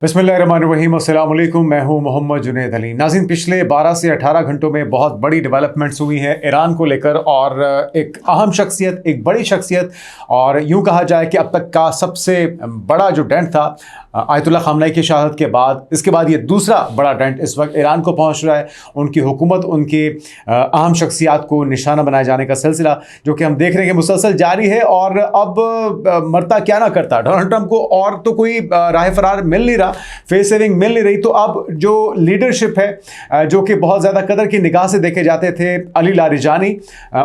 बिस्मिल्लाहिर्रहमानिर्रहीम, अस्सलाम वालेकुम। मैं हूं मोहम्मद जुनैद अली। नाज़रीन, पिछले 12 से 18 घंटों में बहुत बड़ी डेवलपमेंट्स हुई हैं ईरान को लेकर, और एक अहम शख्सियत, एक बड़ी शख्सियत, और यूं कहा जाए कि अब तक का सबसे बड़ा जो डेंट था आयतुल्लाह ख़ामनेई की शहादत के बाद, इसके बाद ये दूसरा बड़ा डेंट इस वक्त ईरान को पहुंच रहा है। उनकी हुकूमत, उनकी अहम शख्सियात को निशाना बनाए जाने का सिलसिला जो कि हम देख रहे हैं कि मुसलसल जारी है। और अब मरता क्या ना करता, डोनाल्ड ट्रंप को और तो कोई राह फरार मिल नहीं रहा, फेस सेविंग मिल नहीं रही, तो अब जो लीडरशिप है जो कि बहुत ज़्यादा कदर की निगाह से देखे जाते थे, अली लारिजानी,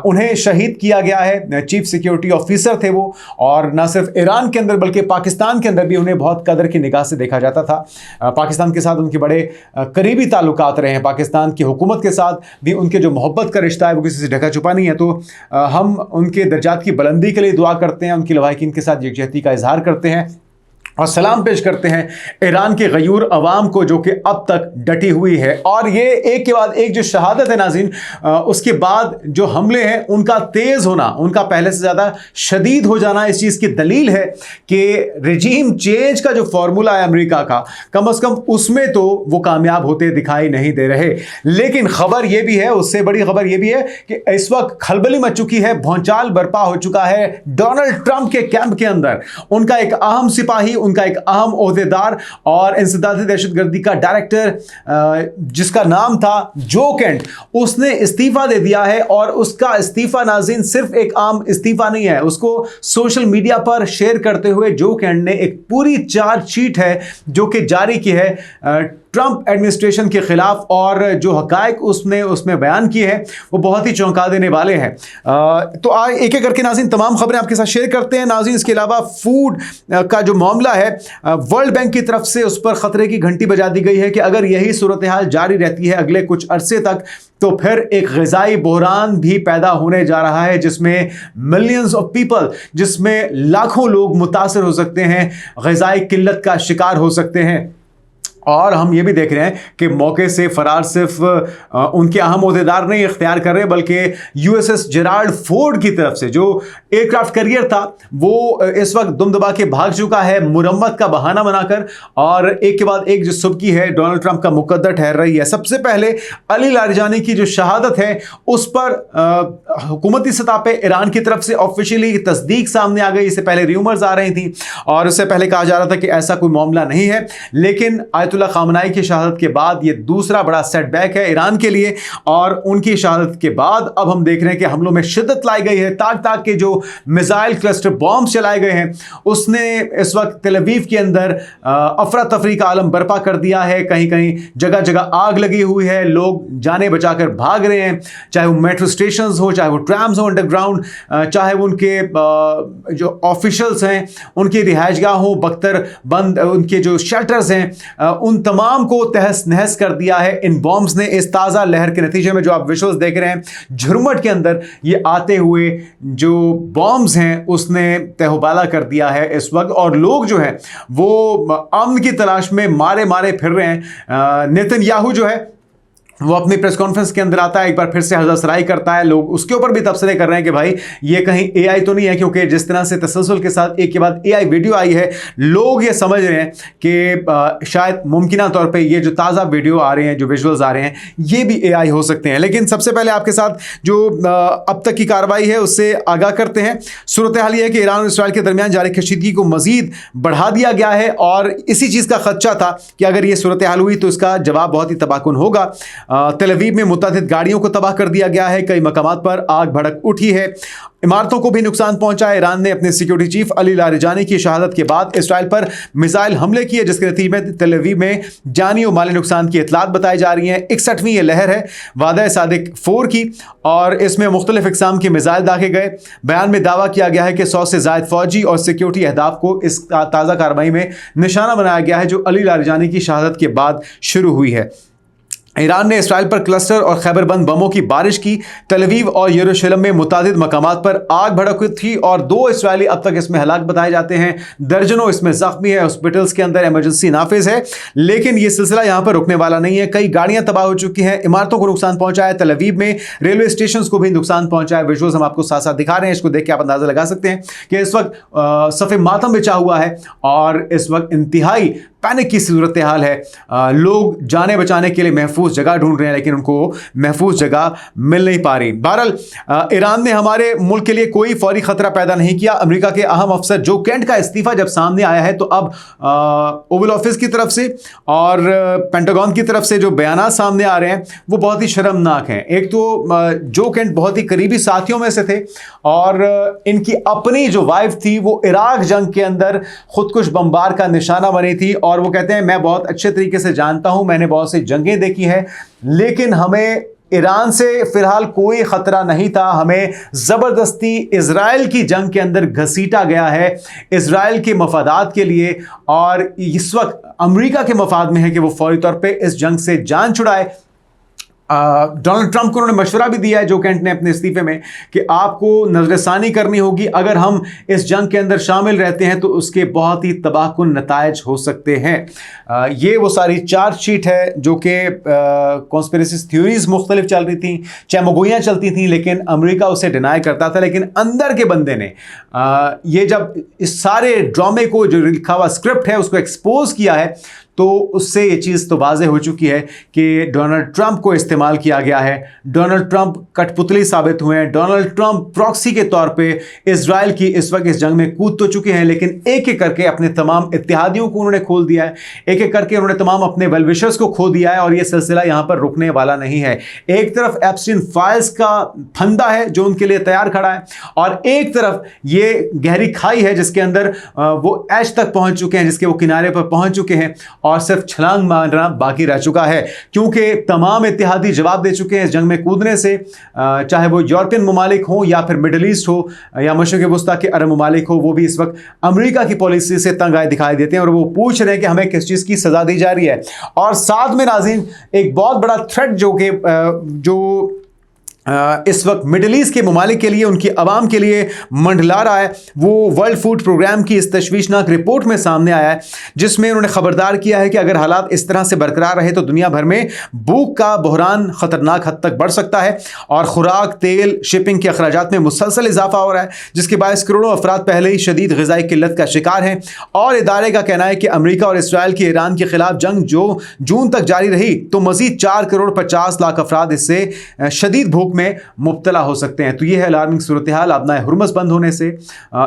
उन्हें शहीद किया गया है। चीफ सिक्योरिटी ऑफिसर थे वो, और न सिर्फ ईरान के अंदर बल्कि पाकिस्तान के अंदर भी उन्हें बहुत कदर की निगाह से देखा जाता था। पाकिस्तान के साथ उनके बड़े करीबी ताल्लुकात रहे हैं, पाकिस्तान की हुकूमत के साथ भी उनके जो मोहब्बत का रिश्ता है वो किसी से ढका छुपा नहीं है। तो हम उनके दर्जात की बुलंदी के लिए दुआ करते हैं, उनकी लवाहिकीन के साथ यकजहती का इजहार करते हैं और सलाम पेश करते हैं ईरान के गयूर अवाम को जो कि अब तक डटी हुई है। और ये एक के बाद एक जो शहादत है नाज़रीन, उसके बाद जो हमले हैं उनका तेज़ होना, उनका पहले से ज़्यादा शदीद हो जाना, इस चीज़ की दलील है कि रिजीम चेंज का जो फॉर्मूला है अमेरिका का, कम अज़ कम उसमें तो वो कामयाब होते दिखाई नहीं दे रहे। लेकिन खबर ये भी है, उससे बड़ी खबर ये भी है कि इस वक्त खलबली मच चुकी है, भौचाल बर्पा हो चुका है डोनाल्ड ट्रंप के कैंप के अंदर। उनका एक अहम सिपाही, उनका एक अहम ओहदेदार और इंसदादी दहशतगर्दी का डायरेक्टर जिसका नाम था जो केंट, उसने इस्तीफा दे दिया है। और उसका इस्तीफा नाज़रीन सिर्फ एक आम इस्तीफा नहीं है, उसको सोशल मीडिया पर शेयर करते हुए जो केंट ने एक पूरी चार्जशीट है जो कि जारी की है ट्रंप एडमिनिस्ट्रेशन के खिलाफ, और जो हकायक उसने उसमें बयान किए हैं वो बहुत ही चौंका देने वाले हैं। तो आज एक एक करके नाज़रीन तमाम खबरें आपके साथ शेयर करते हैं। नाज़रीन, इसके अलावा फूड का जो मामला है, वर्ल्ड बैंक की तरफ से उस पर ख़तरे की घंटी बजा दी गई है कि अगर यही सूरत हाल जारी रहती है अगले कुछ अरसे तक, तो फिर एक ग़िज़ाई बहरान भी पैदा होने जा रहा है जिसमें मिलियंस ऑफ पीपल, जिसमें लाखों लोग मुतासर हो सकते हैं, ग़िज़ाई किल्लत का शिकार हो सकते हैं। और हम ये भी देख रहे हैं कि मौके से फरार सिर्फ उनके अहम ओहदेदार नहीं इख्तियार कर रहे, बल्कि यूएसएस जेराल्ड फोर्ड की तरफ से जो एयरक्राफ्ट कैरियर था वो इस वक्त दुम दबा के भाग चुका है मुरम्मत का बहाना बनाकर, और एक के बाद एक जो सुबकी है डोनाल्ड ट्रंप का मुकद्दर ठहर रही है। सबसे पहले अली लारिजानी की जो शहादत है उस पर हुकूमती सतह पे ईरान की तरफ से ऑफिशियली तस्दीक सामने आ गई। इससे पहले र्यूमर्स आ रही थी और उससे पहले कहा जा रहा था कि ऐसा कोई मामला नहीं है, लेकिन आयतुल्लाह ख़ामनेई की शहादत के बाद ये दूसरा बड़ा सेटबैक है ईरान के लिए। और उनकी शहादत के बाद अब हम देख रहे हैं कि हमलों में शिद्दत लाई गई है। ताक ताक के जो मिसाइल क्लस्टर बॉम्ब चलाए गए हैं उसने इस वक्त तेल अवीव के अंदर अफरा तफरी का आलम बर्पा कर दिया है। कहीं कहीं जगह जगह आग लगी हुई है, लोग जाने बचाकर भाग रहे हैं, चाहे वो मेट्रो स्टेशन हो, चाहे वो ट्रैम्स हो अंडरग्राउंड, चाहे वो उनके जो ऑफिशल्स हैं उनकी रिहाइशगाह हो, बख्तर बंद उनके जो शेल्टर्स हैं, उन तमाम को तहस नहस कर दिया है इन बॉम्ब्स ने। इस ताज़ा लहर के नतीजे में जो आप विजुअल्स देख रहे हैं झुरमट के अंदर, ये आते हुए जो बॉम्ब्स हैं उसने तहबाला कर दिया है इस वक्त, और लोग जो हैं वो अमन की तलाश में मारे मारे फिर रहे हैं। नेतन्याहू जो है वो अपनी प्रेस कॉन्फ्रेंस के अंदर आता है, एक बार फिर से हज़रसराई करता है, लोग उसके ऊपर भी तबसरे कर रहे हैं कि भाई ये कहीं एआई तो नहीं है, क्योंकि जिस तरह से तसलसल के साथ एक के बाद एआई वीडियो आई है, लोग ये समझ रहे हैं कि शायद मुमकिना तौर पे ये जो ताज़ा वीडियो आ रहे हैं, जो विजुअल्स आ रहे हैं, ये भी एआई हो सकते हैं। लेकिन सबसे पहले आपके साथ जो अब तक की कार्रवाई है उससे आगाह करते हैं। सूरत हाल ये है कि ईरान और इसराइल के दरमियान जारी कशीदगी को मज़ीद बढ़ा दिया गया है, और इसी चीज़ का खदशा था कि अगर ये सूरत हाल हुई तो इसका जवाब बहुत ही तबाहकुन होगा। तेल अवीव में मुतअद्दिद गाड़ियों को तबाह कर दिया गया है, कई मकामात पर आग भड़क उठी है, इमारतों को भी नुकसान पहुंचा है। ईरान ने अपने सिक्योरिटी चीफ अली लारिजानी की शहादत के बाद इसराइल पर मिसाइल हमले किए, जिसके नतीजे में तेल अवीव में जानी और माली नुकसान की इतलात बताई जा रही हैं। 61वीं ये लहर है वादा सादिक 4 की, और इसमें मुख्तलिफ इकसाम के मिसाइल दागे गए। बयान में दावा किया गया है कि 100 से ज़ायद फौजी और सिक्योरिटी अहदाफ को इस ताज़ा कार्रवाई में निशाना बनाया गया है जो अली लारिजानी की शहादत के बाद शुरू हुई है। ईरान ने इसराइल पर क्लस्टर और खैबरबंद बमों की बारिश की। तेल अवीव और यरूशलेम में मुतादिद मकामात पर आग भड़क थी और 2 इसराइली अब तक इसमें हलाक बताए जाते हैं। दर्जनों इसमें जख्मी है। हॉस्पिटल्स के अंदर इमरजेंसी नाफिज है, लेकिन यह सिलसिला यहाँ पर रुकने वाला नहीं है। कई गाड़ियां तबाह हो चुकी हैं, इमारतों को नुकसान पहुंचा है। तेल अवीव में रेलवे स्टेशन को भी नुकसान पहुंचा है। विजुअल्स हम आपको साथ साथ दिखा रहे हैं, इसको देख के आप अंदाजा लगा सकते हैं कि इस वक्त सफ़े मातम बिछा हुआ है और इस वक्त इंतहाई पैनिक की सूरत हाल है। लोग जाने बचाने के लिए महफूज जगह ढूंढ रहे हैं, लेकिन उनको महफूज जगह मिल नहीं पा रही। बहरहाल ईरान ने हमारे मुल्क के लिए कोई फौरी खतरा पैदा नहीं किया। अमेरिका के अहम अफसर जो केंट का इस्तीफा जब सामने आया है, तो अब ओवल ऑफिस की तरफ से और पेंटागन की तरफ से जो बयान सामने आ रहे हैं वो बहुत ही शर्मनाक हैं। एक तो जो केंट बहुत ही करीबी साथियों में से थे और इनकी अपनी जो वाइफ थी वो इराक जंग के अंदर खुदकुश बमबार का निशाना बनी थी, और वो कहते हैं मैं बहुत अच्छे तरीके से जानता हूं, मैंने बहुत सी जंगें देखी हैं, लेकिन हमें ईरान से फिलहाल कोई खतरा नहीं था। हमें जबरदस्ती इजराइल की जंग के अंदर घसीटा गया है इजराइल के मफादात के लिए, और इस वक्त अमेरिका के मफाद में है कि वो फौरी तौर पे इस जंग से जान छुड़ाए। डोनाल्ड ट्रंप को उन्होंने मशवरा भी दिया है जो केंट ने अपने इस्तीफे में, कि आपको नजरसानी करनी होगी। अगर हम इस जंग के अंदर शामिल रहते हैं तो उसके बहुत ही तबाहकुन नतायज हो सकते हैं। ये वो सारी चार्जशीट है जो कि कॉन्स्पिरेसी थ्योरीज मुख्तलिफ चल रही थी, चमगोइयाँ चलती थी, लेकिन अमेरिका उसे डिनाई करता था। लेकिन अंदर के बंदे ने ये जब इस सारे ड्रामे को, जो लिखा हुआ स्क्रिप्ट है, उसको एक्सपोज किया है, तो उससे ये चीज़ तो वाज़ेह हो चुकी है कि डोनाल्ड ट्रंप को इस्तेमाल किया गया है। डोनाल्ड ट्रंप कठपुतली साबित हुए हैं। डोनाल्ड ट्रंप प्रॉक्सी के तौर पे इजराइल की इस वक्त इस जंग में कूद तो चुके हैं, लेकिन एक एक करके अपने तमाम इत्तेहादियों को उन्होंने खोल दिया है, एक एक करके उन्होंने तमाम अपने वेलविशर्स को खो दिया है, और ये सिलसिला यहाँ पर रुकने वाला नहीं है। एक तरफ एप्स्टीन फाइल्स का फंदा है जो उनके लिए तैयार खड़ा है, और एक तरफ ये गहरी खाई है जिसके अंदर वो ऐश तक पहुंच चुके हैं, जिसके वो किनारे पर पहुंच चुके हैं, और सिर्फ छलांग मारना बाकी रह चुका है, क्योंकि तमाम इत्तेहादी जवाब दे चुके हैं इस जंग में कूदने से, चाहे वो यूरोपियन ममालिक हो या फिर मिडल ईस्ट हो या मशरिक़ वस्ता के अरब ममालिक हो। वो भी इस वक्त अमेरिका की पॉलिसी से तंग आए दिखाई देते हैं, और वो पूछ रहे हैं कि हमें किस चीज़ की सज़ा दी जा रही है। और साथ में नाज़रीन एक बहुत बड़ा थ्रेट जो इस वक्त मिडल ईस्ट के ममालिक के लिए, उनकी आवाम के लिए मंडला रहा है, वो वर्ल्ड फूड प्रोग्राम की इस तशवीशनाक रिपोर्ट में सामने आया है, जिसमें उन्होंने खबरदार किया है कि अगर हालात इस तरह से बरकरार रहे तो दुनिया भर में भूख का बहरान खतरनाक हद तक बढ़ सकता है, और खुराक, तेल, शिपिंग के अखराजात में मुसलसल इजाफा हो रहा है, जिसके बायस करोड़ों अफराद पहले ही शदीद ग़िज़ाई किल्लत का शिकार हैं। और इदारे का कहना है कि अमेरिका और इसराइल की ईरान के खिलाफ जंग जो जून तक जारी रही, तो मज़ीद 4 करोड़ 50 लाख अफराद इससे शदीद भूख में मुब्तला हो सकते हैं। तो यह है अलार्मिंग सूरत हाल। आबनाए हुर्मुज़ बंद होने से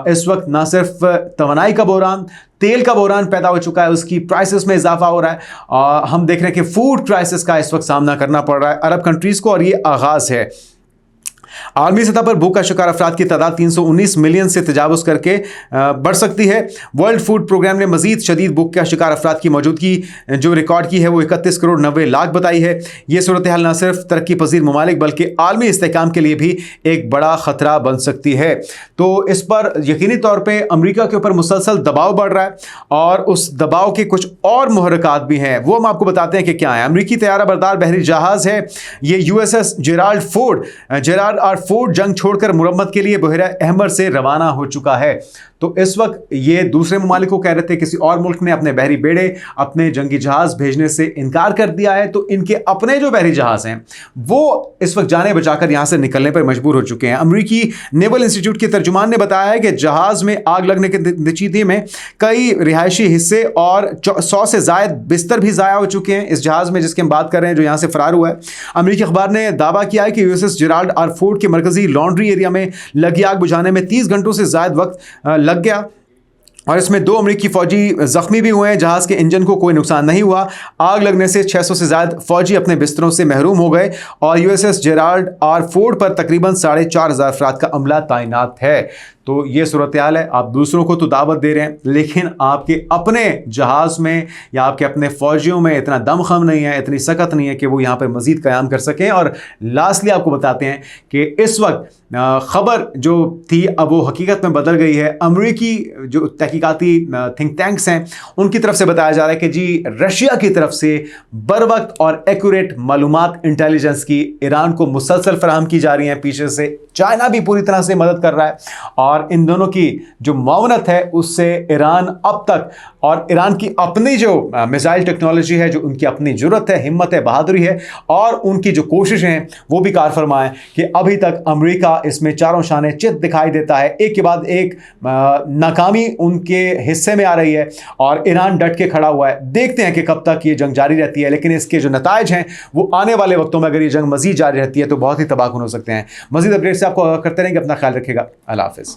इस वक्त ना सिर्फ तवानाई का बहरान, तेल का बहरान पैदा हो चुका है, उसकी प्राइसेस में इजाफा हो रहा है, और हम देख रहे हैं कि फूड क्राइसिस का इस वक्त सामना करना पड़ रहा है अरब कंट्रीज़ को, और ये आगाज़ है। आलमी सतह पर भूख का शिकार अफराद की तादाद 319 मिलियन से तजावुज़ करके बढ़ सकती है। वर्ल्ड फूड प्रोग्राम ने मजीद शदीद भूख का शिकार अफराद की मौजूदगी जो रिकॉर्ड की है वो 31 करोड़ 90 लाख बताई है। ये सूरत हाल न सिर्फ तरक्की पजीर ममालिक बल्कि आलमी इस्तेहकाम के लिए भी एक बड़ा ख़तरा बन सकती है। तो इस पर यकीनी तौर पर अमरीका के ऊपर मुसलसल दबाव बढ़ रहा है, और उस दबाव के कुछ और मुहर्रिकात भी हैं, वो हम आपको बताते हैं कि क्या है। अमरीकी तैयारा बरदार बहरी जहाज़ है ये USS जेराल्ड आर फोर्ड जंग छोड़कर मुरम्मत के लिए बहरा अहमर से रवाना हो चुका है। तो इस वक्त ये दूसरे ममालिक को कह रहे थे किसी और मुल्क ने अपने बहरी बेड़े, अपने जंगी जहाज भेजने से इनकार कर दिया है, तो इनके अपने जो बहरी जहाज हैं वो इस वक्त जाने बचाकर यहां से निकलने पर मजबूर हो चुके हैं। अमरीकी नेवल इंस्टीट्यूट के तर्जुमान ने बताया है कि जहाज में आग लगने के नतीजे में कई रिहायशी हिस्से और 100 से ज़ायद बिस्तर भी ज़ाया हो चुके हैं इस जहाज में, जिसके हम बात कर रहे हैं, जो यहाँ से फरार हुआ है। अमरीकी अखबार ने दावा किया है कि USS जेराल्ड आर फोर्ड के मरकजी लॉन्ड्री एरिया में लगी आग बुझाने में 30 घंटों से ज़ायद वक्त लग गया, और इसमें 2 अमरीकी फ़ौजी ज़ख्मी भी हुए हैं। जहाज़ के इंजन को कोई नुकसान नहीं हुआ। आग लगने से 600 से ज़्यादा फ़ौजी अपने बिस्तरों से महरूम हो गए, और USS जेराल्ड आर फोर्ड पर तकरीबन 4,500 अफराद का अमला तैनात है। तो ये सूरत हाल है। आप दूसरों को तो दावत दे रहे हैं, लेकिन आपके अपने जहाज़ में या आपके अपने फ़ौजियों में इतना दमखम नहीं है, इतनी सकत नहीं है कि वो यहाँ पर मज़ीद क़याम कर सकें। और लास्टली आपको बताते हैं कि इस वक्त ख़बर जो थी अब वो हकीकत में बदल गई है। अमरीकी जो तहकीकाती थिंक टैंक्स हैं उनकी तरफ से बताया जा रहा है कि जी रशिया की तरफ से बर वक्त और एक्यूरेट मालूमात इंटेलिजेंस की ईरान को मुसलसल फराहम की जा रही हैं। पीछे से चाइना भी पूरी तरह से मदद कर रहा है, और और इन दोनों की जो मावनत है उससे ईरान अब तक, और ईरान की अपनी जो मिसाइल टेक्नोलॉजी है, जो उनकी अपनी जुर्रत है, हिम्मत है, बहादुरी है, और उनकी जो कोशिशें हैं वो भी कार फरमा है कि अभी तक अमेरिका इसमें चारों शाने चित दिखाई देता है। एक के बाद एक नाकामी उनके हिस्से में आ रही है और ईरान डट के खड़ा हुआ है। देखते हैं कि कब तक ये जंग जारी रहती है, लेकिन इसके जो नताइज हैं वो आने वाले वक्तों में, अगर ये जंग मजीद जारी रहती है तो बहुत ही तबाहकुन हो सकते हैं। मजीद अपडेट से आपको आगाह करते रहेंगे। अपना ख्याल रखिएगा। अल्लाह हाफिज़।